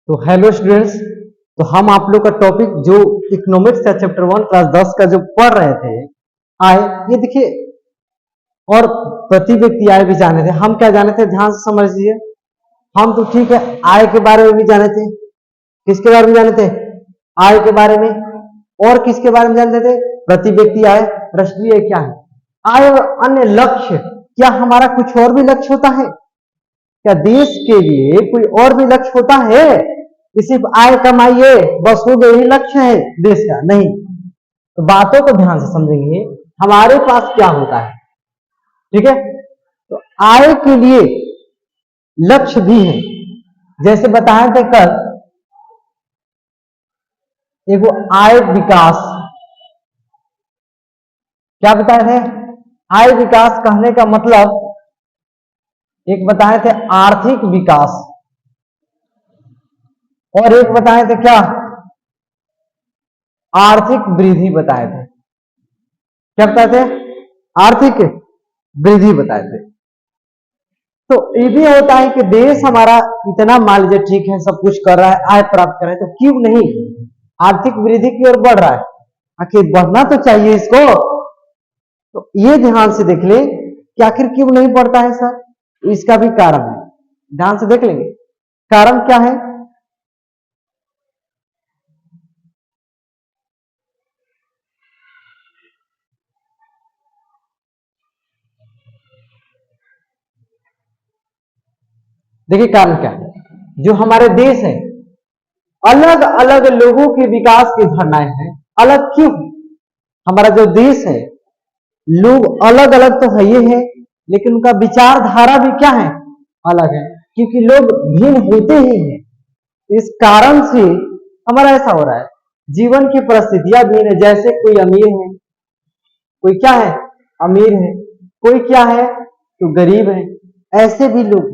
तो hello students, तो हम आप लोग का टॉपिक जो इकोनॉमिक्स का चैप्टर 1 क्लास 10 का जो पढ़ रहे थे आय, ये देखिए, और प्रति व्यक्ति आय भी जाने थे। हम क्या जाने थे, ध्यान से समझ लीजिए। हम तो ठीक है आय के बारे में भी जाने थे। किसके बारे में जाने थे? आय के बारे में। और किसके बारे में जानते थे? प्रति व्यक्ति आय, राष्ट्रीय क्या है आय और अन्य लक्ष्य। क्या हमारा कुछ और भी लक्ष्य होता है? क्या देश के लिए कोई और भी लक्ष्य होता है? सिर्फ आय कमाइए बस हो गए, यही लक्ष्य है देश का? नहीं। तो बातों को ध्यान से समझेंगे, हमारे पास क्या होता है। ठीक है, तो आय के लिए लक्ष्य भी है। जैसे बताए थे कल, एक आय विकास। क्या बताए थे? आय विकास कहने का मतलब, एक बताए थे आर्थिक विकास, और एक बताए थे क्या? आर्थिक वृद्धि बताए थे। क्या बताए थे? आर्थिक वृद्धि बताए थे। तो ये भी होता है कि देश हमारा इतना मान लीजिए ठीक है, सब कुछ कर रहा है, आय प्राप्त कर रहा है, तो क्यों नहीं आर्थिक वृद्धि की ओर बढ़ रहा है? आखिर बढ़ना तो चाहिए इसको। तो ये ध्यान से देख ले कि आखिर क्यों नहीं बढ़ता है सर। इसका भी कारण है, ध्यान से देख लेंगे कारण क्या है। देखिए कारण क्या है, जो हमारे देश है, अलग अलग लोगों के विकास की धारणाएं हैं। अलग क्यों? हमारा जो देश है, लोग अलग अलग तो है ही है, लेकिन उनका विचारधारा भी क्या है? अलग है, क्योंकि लोग भिन्न होते ही हैं। इस कारण से हमारा ऐसा हो रहा है, जीवन की परिस्थितियां भिन्न है। जैसे कोई अमीर है, कोई क्या है? अमीर है, कोई क्या है तो गरीब है, ऐसे भी लोग।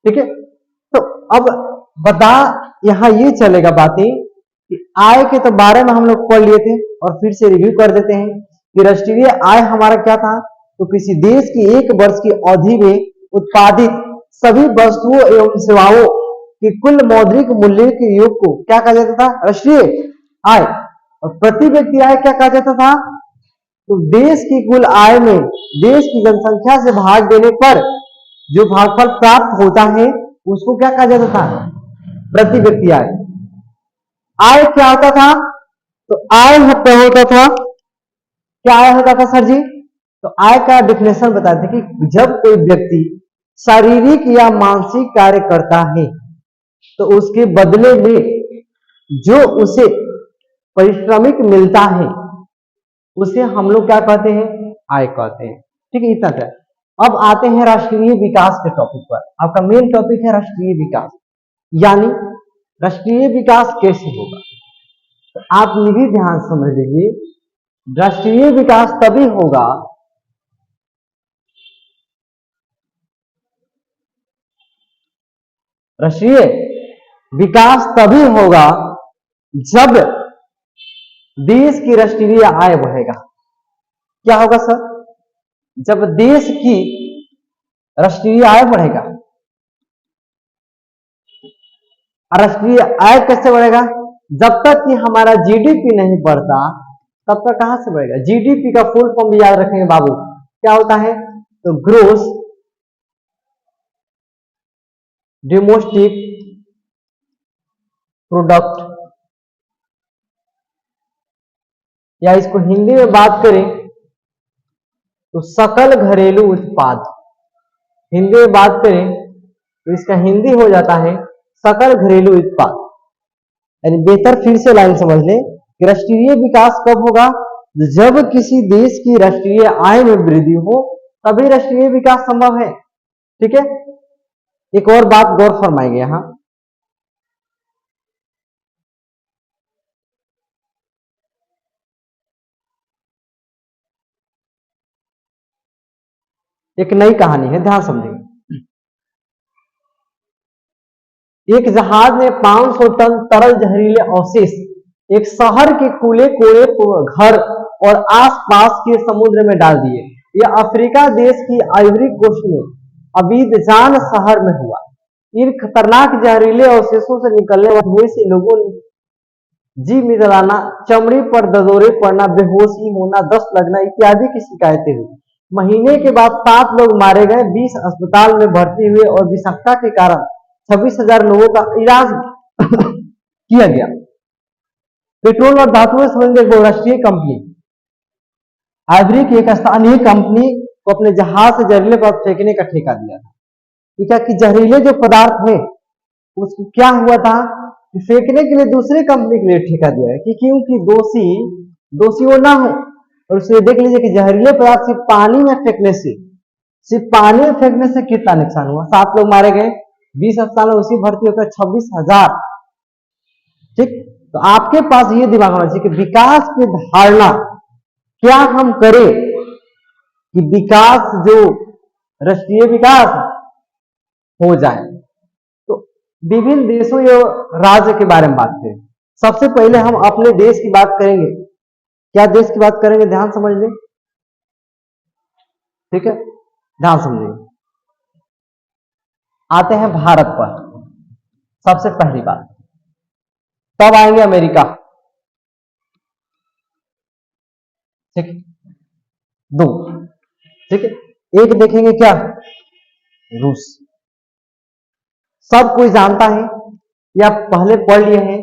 ठीक है, तो अब बता, यहां ये चलेगा बातें कि आय के तो बारे में हम लोग पढ़ लिए थे, और फिर से रिव्यू कर देते हैं कि राष्ट्रीय आय हमारा क्या था। तो किसी देश की एक वर्ष की अवधि में उत्पादित सभी वस्तुओं एवं सेवाओं की कुल मौद्रिक मूल्य के योग को क्या कहा जाता था? राष्ट्रीय आय। और प्रति व्यक्ति आय क्या कहा जाता था? तो देश की कुल आय में देश की जनसंख्या से भाग देने पर जो भागफल प्राप्त होता है उसको क्या कहा जाता था? प्रति व्यक्ति आय। आय क्या होता था? तो आय होता था, क्या आय होता था सर जी? तो आय का डिफिनेशन बताते कि जब कोई व्यक्ति शारीरिक या मानसिक कार्य करता है तो उसके बदले में जो उसे पारिश्रमिक मिलता है उसे हम लोग क्या कहते हैं? आय कहते हैं। ठीक है, इतना था। अब आते हैं राष्ट्रीय विकास के टॉपिक पर। आपका मेन टॉपिक है राष्ट्रीय विकास, यानी राष्ट्रीय विकास कैसे होगा। तो आप ये भी ध्यान समझ लीजिए, राष्ट्रीय विकास तभी होगा राष्ट्रीय विकास तभी होगा जब देश की राष्ट्रीय आय बढ़ेगा। क्या होगा सर? जब देश की राष्ट्रीय आय बढ़ेगा। राष्ट्रीय आय कैसे बढ़ेगा? जब तक कि हमारा जीडीपी नहीं बढ़ता तब तक कहां से बढ़ेगा? जीडीपी का फुल फॉर्म भी याद रखेंगे बाबू, क्या होता है? तो ग्रोस डोमेस्टिक प्रोडक्ट, या इसको हिंदी में बात करें तो सकल घरेलू उत्पाद। हिंदी में बात करें तो इसका हिंदी हो जाता है सकल घरेलू उत्पाद। यानी बेहतर फिर से लाइन समझ ले कि राष्ट्रीय विकास कब होगा? जब किसी देश की राष्ट्रीय आय में वृद्धि हो तभी राष्ट्रीय विकास संभव है। ठीक है, एक और बात गौर फरमाएंगे यहां। एक नई कहानी है, ध्यान समझेंगे। एक जहाज ने 500 टन तरल जहरीले अवशेष एक शहर के खुले कोड़े घर और आसपास के समुद्र में डाल दिए। यह अफ्रीका देश की आइवरी कोस्ट में अबीदजान शहर में हुआ। इन खतरनाक जहरीले अवशेषों से निकलने वाले धुएं से लोगों ने जी मिलाना, चमड़ी पर ददोरे पड़ना, बेहोशी होना, दस्त लगना इत्यादि की शिकायतें हुई। महीने के बाद 7 लोग मारे गए, 20 अस्पताल में भर्ती हुए और विषाक्तता के कारण 26,000 लोगों का इलाज किया गया। पेट्रोल और धातुएं संबंधित एक बहुराष्ट्रीय कंपनी आइवरी की एक स्थानीय कंपनी को अपने जहाज से जहरीले पदार्थ फेंकने का ठेका दिया था। क्या कि जहरीले जो पदार्थ है उसको क्या हुआ था कि फेंकने के लिए दूसरी कंपनी के लिए ठेका दिया है कि क्योंकि दोषी वो ना हो। और उसे देख लीजिए कि जहरीले पदार्थ सिर्फ पानी में फेंकने से कितना नुकसान हुआ। 7 लोग मारे गए, 20 अस्पताल में उसी भर्ती होकर 26,000। ठीक, तो आपके पास ये दिमाग होना चाहिए कि विकास की धारणा क्या हम करें कि विकास जो राष्ट्रीय विकास हो जाए। तो विभिन्न देशों या राज्य के बारे में बात करें। सबसे पहले हम अपने देश की बात करेंगे। क्या देश की बात करेंगे, ध्यान समझ लें, ठीक है, ध्यान समझिए। आते हैं भारत पर सबसे पहली बात, तब आएंगे अमेरिका, ठीक है, 2, ठीक है, एक देखेंगे क्या, रूस। सब कोई जानता है या पहले पढ़ लिए हैं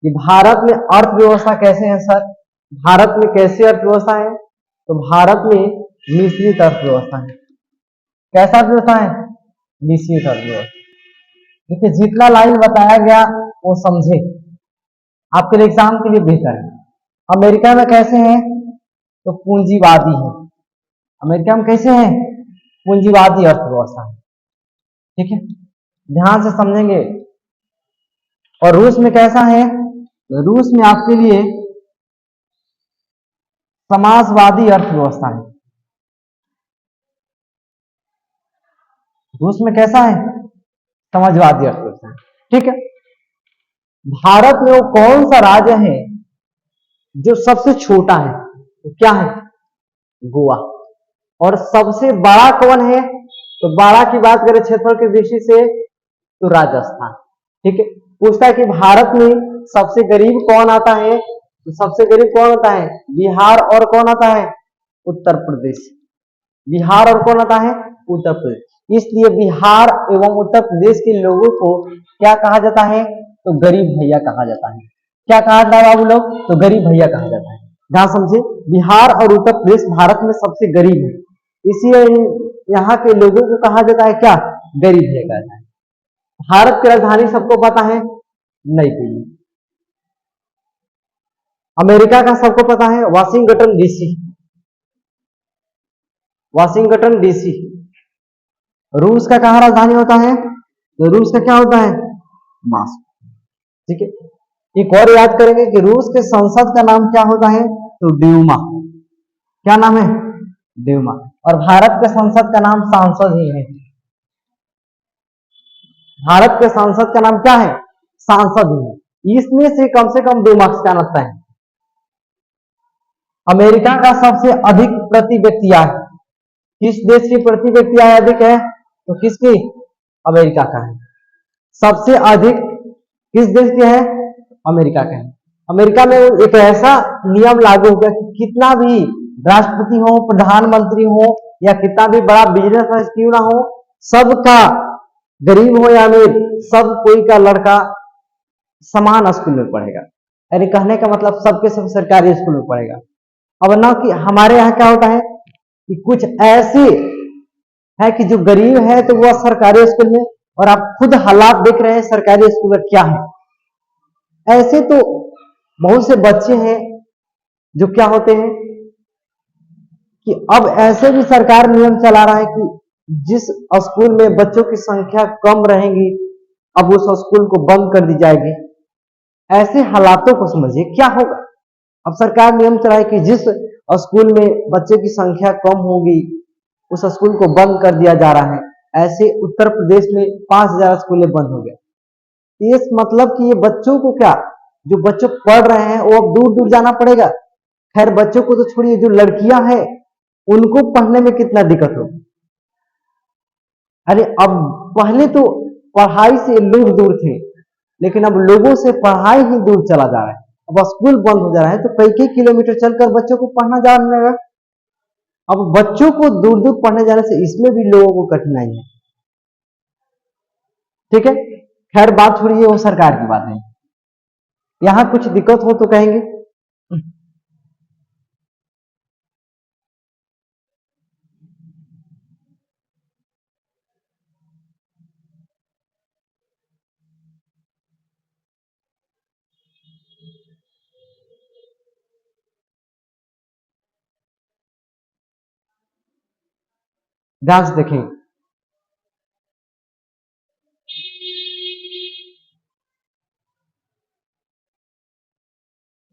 कि भारत में अर्थव्यवस्था कैसे है। सर, भारत में कैसे अर्थव्यवस्था है? तो भारत में मिश्रित अर्थव्यवस्था है। कैसा अर्थव्यवस्था है? मिश्रित अर्थव्यवस्था। देखिए, जितना लाइन बताया गया वो समझे, आपके लिए एग्जाम के लिए बेहतर है। अमेरिका में कैसे हैं? तो पूंजीवादी है। अमेरिका में कैसे हैं? पूंजीवादी अर्थव्यवस्था है, ठीक है, ध्यान से समझेंगे। और रूस में कैसा है? रूस में आपके लिए समाजवादी अर्थव्यवस्था है। रूस में कैसा है? समाजवादी अर्थव्यवस्था है, ठीक है। भारत में वो कौन सा राज्य है जो सबसे छोटा है? तो क्या है? गोवा। और सबसे बड़ा कौन है? तो बड़ा की बात करें क्षेत्रफल की दृष्टि से तो राजस्थान, ठीक है। पूछता है कि भारत में सबसे गरीब कौन आता है? तो सबसे गरीब कौन आता है? बिहार। और कौन आता है? उत्तर प्रदेश। बिहार और कौन आता है? उत्तर प्रदेश। इसलिए बिहार एवं उत्तर प्रदेश के लोगों को क्या कहा जाता है? तो गरीब भैया कहा जाता है। क्या कहा जाता है बाबू लोग? तो गरीब भैया कहा जाता है। ध्यान समझे, बिहार और उत्तर प्रदेश भारत में सबसे गरीब है, इसलिए यहाँ के लोगों को कहा जाता है क्या? गरीब भैया कहा जाता है। भारत की राजधानी सबको पता है? नई दिल्ली। अमेरिका का सबको पता है? Washington DC. Washington DC. रूस का कहाँ राजधानी होता है? तो रूस का क्या होता है? मॉस्को, ठीक है। एक और याद करेंगे कि रूस के संसद का नाम क्या होता है? तो ड्यूमा। क्या नाम है? ड्यूमा। और भारत के संसद का नाम सांसद ही है। भारत के सांसद का नाम क्या है? सांसद ही है। इसमें से कम 2 मार्क्स का लगता है। अमेरिका का सबसे अधिक प्रति व्यक्ति आय किस देश की प्रति व्यक्ति आय अधिक है? तो किसकी? अमेरिका का है। सबसे अधिक किस देश की है? अमेरिका का है। अमेरिका में एक ऐसा नियम लागू हो गया कि कितना भी राष्ट्रपति हो, प्रधानमंत्री हो या कितना भी बड़ा बिजनेस क्यों ना हो, सबका, गरीब हो या अमीर, सब कोई का लड़का समान स्कूल में पढ़ेगा। यानी कहने का मतलब सबके सब सरकारी स्कूल में पढ़ेगा। अब ना कि हमारे यहाँ क्या होता है कि कुछ ऐसे है कि जो गरीब है तो वह सरकारी स्कूल में, और आप खुद हालात देख रहे हैं सरकारी स्कूल में क्या है। ऐसे तो बहुत से बच्चे हैं जो क्या होते हैं कि अब ऐसे भी सरकार नियम चला रहा है कि जिस स्कूल में बच्चों की संख्या कम रहेगी अब उस स्कूल को बंद कर दी जाएगी। ऐसे हालातों को समझिए क्या होगा। अब सरकार नियम चलाए कि जिस स्कूल में बच्चे की संख्या कम होगी उस स्कूल को बंद कर दिया जा रहा है। ऐसे उत्तर प्रदेश में 5,000 स्कूलें बंद हो गए। इस मतलब कि ये बच्चों को क्या, जो बच्चे पढ़ रहे हैं वो अब दूर दूर जाना पड़ेगा। खैर बच्चों को तो छोड़िए, जो लड़कियां हैं उनको पढ़ने में कितना दिक्कत हो। अरे अब पहले तो पढ़ाई से लोग दूर थे, लेकिन अब लोगों से पढ़ाई ही दूर चला जा रहा है। अब स्कूल बंद हो जा रहा है तो कई कई किलोमीटर चलकर बच्चों को पढ़ना जाना लगा। अब बच्चों को दूर दूर पढ़ने जाने से इसमें भी लोगों को कठिनाई है। ठीक है, खैर बात छोड़िए, वो सरकार की बात है। यहां कुछ दिक्कत हो तो कहेंगे। ध्यान से देखें,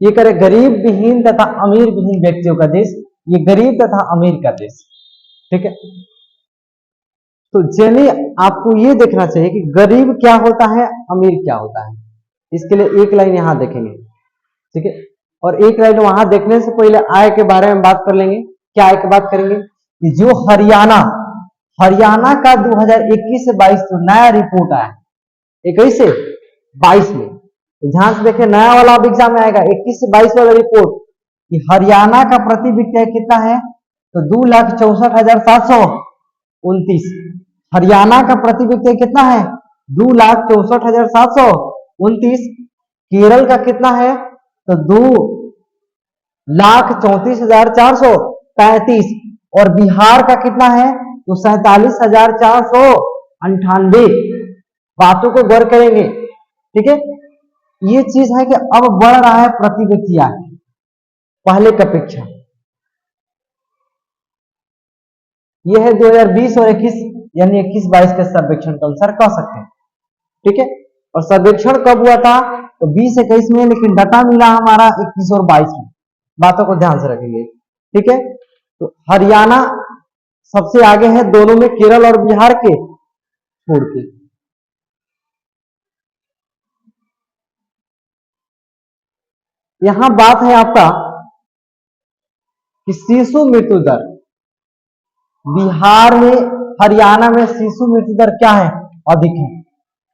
ये करे गरीब विहीन तथा अमीर विहीन व्यक्तियों का देश, ये गरीब तथा अमीर का देश। ठीक है, तो चलिए आपको ये देखना चाहिए कि गरीब क्या होता है, अमीर क्या होता है। इसके लिए एक लाइन यहां देखेंगे। ठीक है, और एक लाइन वहां देखने से पहले आय के बारे में बात कर लेंगे। क्या आय की बात करेंगे कि जो हरियाणा का 2021 से 22 तो नया रिपोर्ट आया, 21 से 22 में, तो ध्यान से देखिए, नया वाला अब एग्जाम में आएगा 21 से 22 वाला रिपोर्ट कि हरियाणा का प्रति व्यक्ति कितना है, तो 2,64,729। हरियाणा का प्रति व्यक्ति कितना है, 2,64,729। केरल का कितना है, तो 2,34,435। और बिहार का कितना है, तो 47,498। बातों को गौर करेंगे। ठीक है, ये चीज है कि अब बढ़ रहा है प्रति व्यक्ति आय पहले की अपेक्षा। यह है 2020 और 21 यानी 21-22 के सर्वेक्षण के अनुसार कह सकते हैं। ठीक है, और सर्वेक्षण कब हुआ था, तो 20-21 में, लेकिन डाटा मिला हमारा 21 और 22 में। बातों को ध्यान से रखेंगे। ठीक है, तो हरियाणा सबसे आगे है दोनों में, केरल और बिहार के छोड़ के। यहां बात है आपका कि शिशु मृत्यु दर, बिहार में, हरियाणा में शिशु मृत्यु दर क्या है, अधिक है।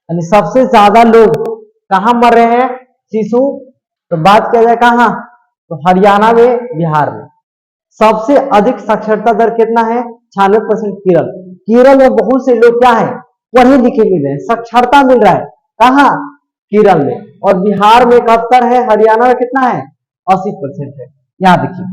यानी सबसे ज्यादा लोग कहां मर रहे हैं, शिशु। तो बात किया जाए कहां, तो हरियाणा में, बिहार में। सबसे अधिक साक्षरता दर कितना है, 96%। केरल में बहुत से लोग क्या है, पढ़े लिखे मिल रहे हैं, साक्षरता मिल रहा है। कहां, केरल में। और बिहार में 71 है, हरियाणा में कितना है, 80% है। यहां देखिए,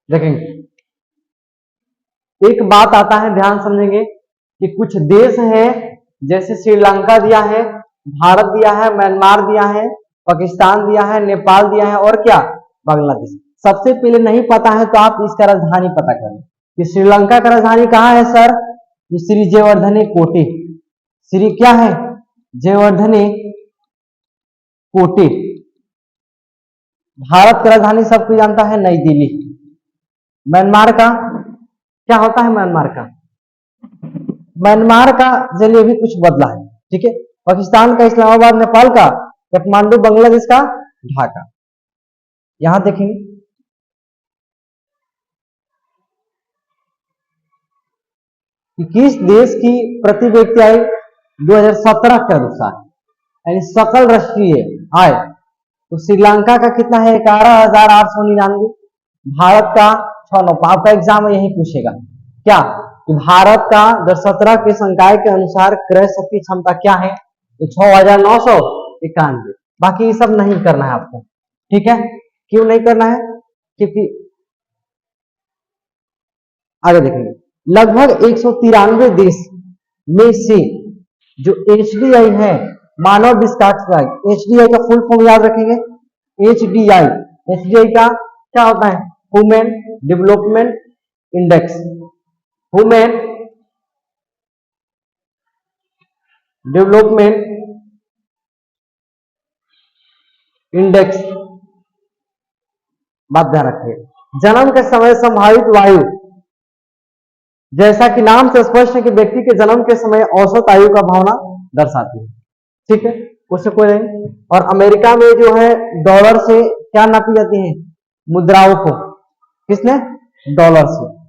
देखेंगे एक बात आता है, ध्यान समझेंगे कि कुछ देश है, जैसे श्रीलंका दिया है, भारत दिया है, म्यांमार दिया है, पाकिस्तान दिया है, नेपाल दिया है, और क्या, बांग्लादेश। सबसे पहले नहीं पता है तो आप इसका राजधानी पता करें कि श्रीलंका का राजधानी कहाँ है सर, ये श्री जयवर्धने कोटे। श्री क्या है, जयवर्धने कोटे। भारत की राजधानी सबको जानता है, नई दिल्ली। म्यांमार का क्या होता है, म्यांमार का, म्यांमार का चलिए अभी कुछ बदला है। ठीक है, पाकिस्तान का इस्लामाबाद, नेपाल का काठमांडू, बांग्लादेश का ढाका। यहां देखेंगे कि किस देश की प्रति व्यक्ति आय 2017 के अनुसार, यानी सकल राष्ट्रीय आय, तो श्रीलंका का कितना है, 11,899। भारत का 6,900। आपका एग्जाम यही पूछेगा क्या, कि भारत का 2017 के संकाय के अनुसार क्रय शक्ति क्षमता क्या है, तो 6,991। बाकी ये सब नहीं करना है आपको। ठीक है, क्यों नहीं करना है, क्योंकि आगे देखेंगे लगभग 193 देश में से जो एचडीआई है, मानव विकास बैंक, एचडीआई का फुल फॉर्म याद रखेंगे, एचडीआई। एचडीआई का क्या होता है, human development index, human development index, बात ध्यान रखिए। जन्म के समय संभावित वायु, जैसा कि नाम से स्पष्ट है कि व्यक्ति के जन्म के समय औसत आयु का भावना दर्शाती है। ठीक है, उससे कोई नहीं। और अमेरिका में जो है डॉलर से क्या नापी जाती है? मुद्राओं को। किसने? डॉलर से।